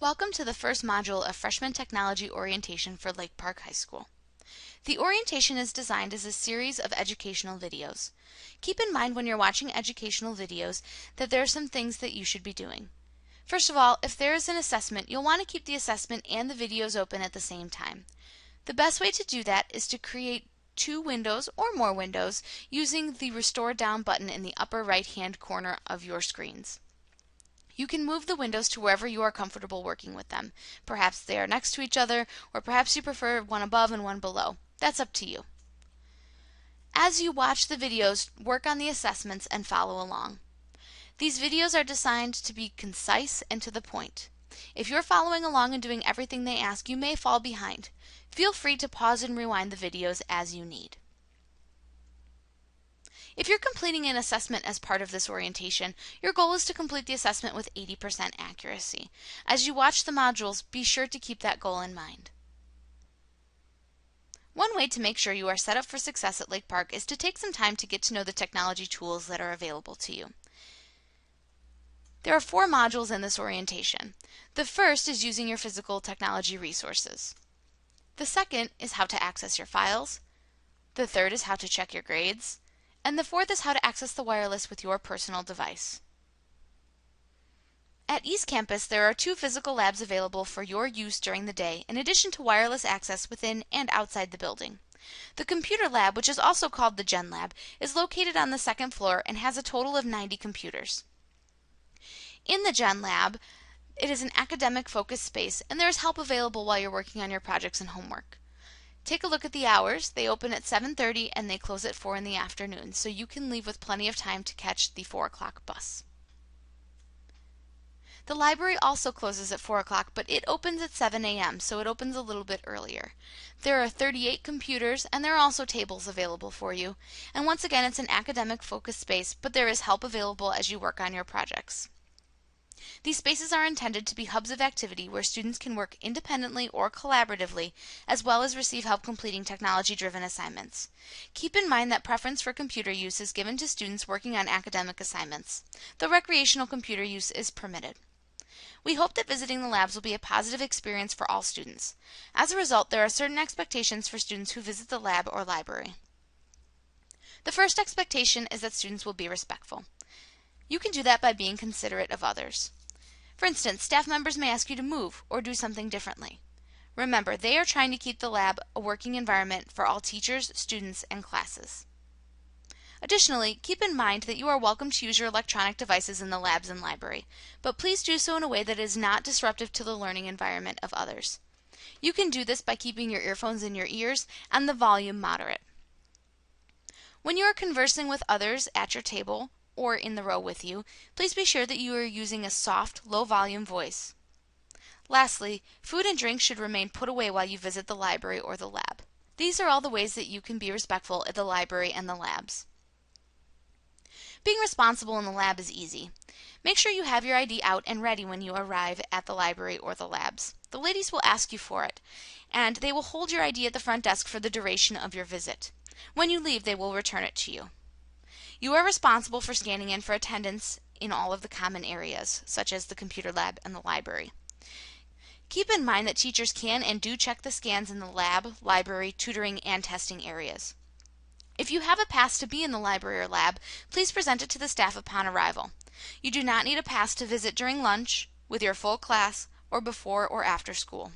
Welcome to the first module of Freshman Technology Orientation for Lake Park High School. The orientation is designed as a series of educational videos. Keep in mind when you're watching educational videos that there are some things that you should be doing. First of all, if there is an assessment, you'll want to keep the assessment and the videos open at the same time. The best way to do that is to create two windows or more windows using the Restore Down button in the upper right-hand corner of your screens. You can move the windows to wherever you are comfortable working with them. Perhaps they are next to each other, or perhaps you prefer one above and one below. That's up to you. As you watch the videos, work on the assessments and follow along. These videos are designed to be concise and to the point. If you're following along and doing everything they ask, you may fall behind. Feel free to pause and rewind the videos as you need. If you're completing an assessment as part of this orientation, your goal is to complete the assessment with 80% accuracy. As you watch the modules, be sure to keep that goal in mind. One way to make sure you are set up for success at Lake Park is to take some time to get to know the technology tools that are available to you. There are 4 modules in this orientation. The first is using your physical technology resources. The second is how to access your files. The third is how to check your grades. And the fourth is how to access the wireless with your personal device. At East Campus, there are 2 physical labs available for your use during the day, in addition to wireless access within and outside the building. The computer lab, which is also called the Gen Lab, is located on the 2nd floor and has a total of 90 computers. In the Gen Lab, it is an academic focused space, and there is help available while you're working on your projects and homework. Take a look at the hours. They open at 7:30 and they close at 4 in the afternoon, so you can leave with plenty of time to catch the 4 o'clock bus. The library also closes at 4 o'clock, but it opens at 7 a.m., so it opens a little bit earlier. There are 38 computers, and there are also tables available for you. And once again, it's an academic focused space, but there is help available as you work on your projects. These spaces are intended to be hubs of activity where students can work independently or collaboratively, as well as receive help completing technology-driven assignments. Keep in mind that preference for computer use is given to students working on academic assignments, though recreational computer use is permitted. We hope that visiting the labs will be a positive experience for all students. As a result, there are certain expectations for students who visit the lab or library. The first expectation is that students will be respectful. You can do that by being considerate of others. For instance, staff members may ask you to move or do something differently. Remember, they are trying to keep the lab a working environment for all teachers, students, and classes. Additionally, keep in mind that you are welcome to use your electronic devices in the labs and library, but please do so in a way that is not disruptive to the learning environment of others. You can do this by keeping your earphones in your ears and the volume moderate. When you are conversing with others at your table, or in the row with you, please be sure that you are using a soft, low-volume voice. Lastly, food and drink should remain put away while you visit the library or the lab. These are all the ways that you can be respectful at the library and the labs. Being responsible in the lab is easy. Make sure you have your ID out and ready when you arrive at the library or the labs. The ladies will ask you for it, and they will hold your ID at the front desk for the duration of your visit. When you leave, they will return it to you. You are responsible for scanning in for attendance in all of the common areas, such as the computer lab and the library. Keep in mind that teachers can and do check the scans in the lab, library, tutoring, and testing areas. If you have a pass to be in the library or lab, please present it to the staff upon arrival. You do not need a pass to visit during lunch, with your full class, or before or after school.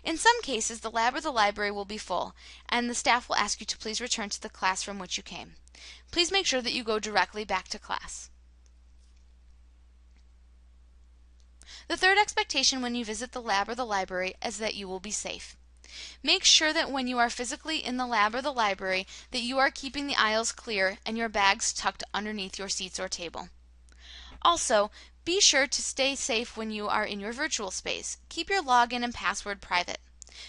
In some cases, the lab or the library will be full, and the staff will ask you to please return to the class from which you came. Please make sure that you go directly back to class. The third expectation when you visit the lab or the library is that you will be safe. Make sure that when you are physically in the lab or the library that you are keeping the aisles clear and your bags tucked underneath your seats or table. Also, be sure to stay safe when you are in your virtual space. Keep your login and password private.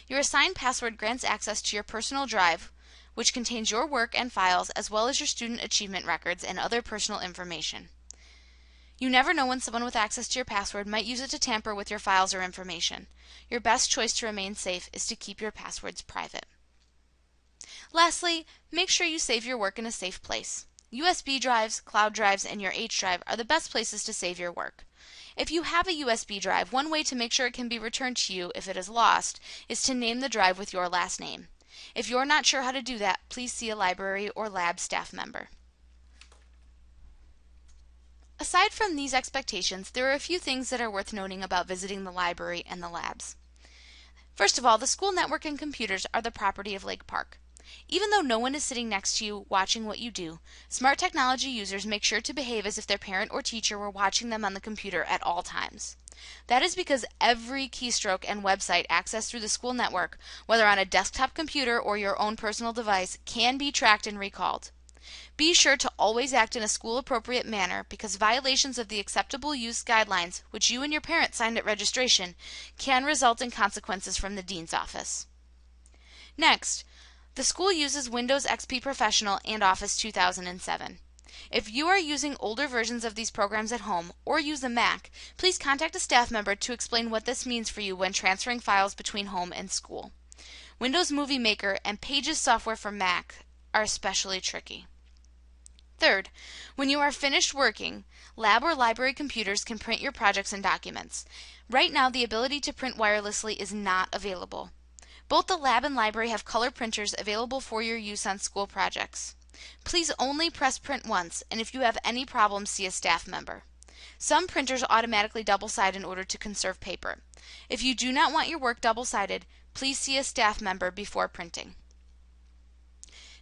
Your assigned password grants access to your personal drive, which contains your work and files as well as your student achievement records and other personal information. You never know when someone with access to your password might use it to tamper with your files or information. Your best choice to remain safe is to keep your passwords private. Lastly, make sure you save your work in a safe place. USB drives, cloud drives, and your H drive are the best places to save your work. If you have a USB drive, one way to make sure it can be returned to you if it is lost is to name the drive with your last name. If you're not sure how to do that, please see a library or lab staff member. Aside from these expectations, there are a few things that are worth noting about visiting the library and the labs. First of all, the school network and computers are the property of Lake Park. Even though no one is sitting next to you watching what you do, smart technology users make sure to behave as if their parent or teacher were watching them on the computer at all times. That is because every keystroke and website accessed through the school network, whether on a desktop computer or your own personal device, can be tracked and recalled. Be sure to always act in a school-appropriate manner because violations of the acceptable use guidelines, which you and your parents signed at registration, can result in consequences from the dean's office. Next, the school uses Windows XP Professional and Office 2007. If you are using older versions of these programs at home or use a Mac, please contact a staff member to explain what this means for you when transferring files between home and school. Windows Movie Maker and Pages software for Mac are especially tricky. Third, when you are finished working, lab or library computers can print your projects and documents. Right now, the ability to print wirelessly is not available. Both the lab and library have color printers available for your use on school projects. Please only press print once, and if you have any problems, see a staff member. Some printers automatically double-side in order to conserve paper. If you do not want your work double-sided, please see a staff member before printing.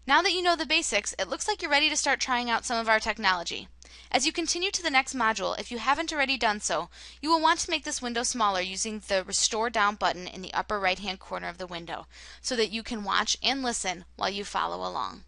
Now that you know the basics, it looks like you're ready to start trying out some of our technology. As you continue to the next module, if you haven't already done so, you will want to make this window smaller using the Restore Down button in the upper right-hand corner of the window, so that you can watch and listen while you follow along.